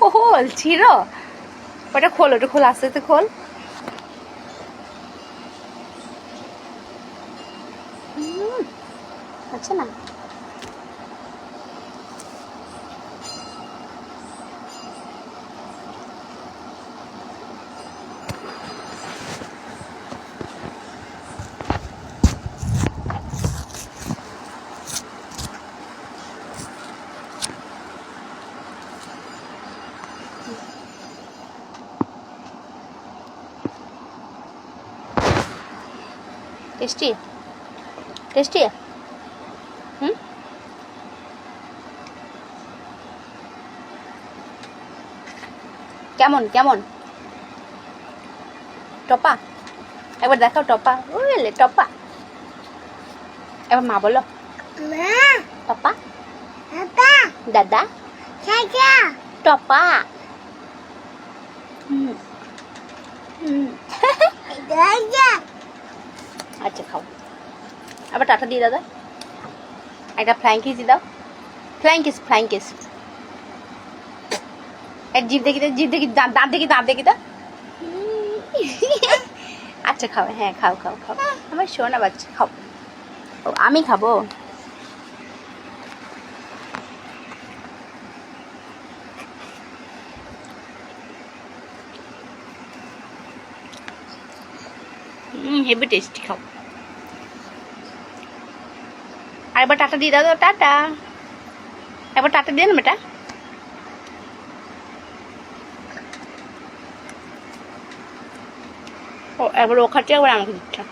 খোল ছিঁড়ো, ওটা খোল, ওটা খোল, আস্তে আস্তে খোল। আচ্ছা না, টেস্টি টেস্টি। হুম, কেমন কেমন টপা? একবার দেখাও টপা, ওলে টপা। এবার মা বলো টপা, দাদা টপা। আচ্ছা খাও, আবার টাটা দিয়ে দাদা, একটা ফ্লাইং কিস দিয়ে দাও, ফ্লাইং কিস, ফ্লাইং কিস। এক জিভ দেখি, জিভ দেখি, দাঁত দেখি, দাঁত দেখি দাও। আচ্ছা খাও, হ্যাঁ খাও খাও খাও, আমার শোনা বাচ্চা খাও। ও আমি খাবো? হেভি টেস্টি, খাও। আরেকবার টাটা দিয়ে দাও, টাটা, একবার টাটা দিয়ে না বেটা। ও একবার ও খাচ্ছে, একবার আমাকে দিচ্ছে।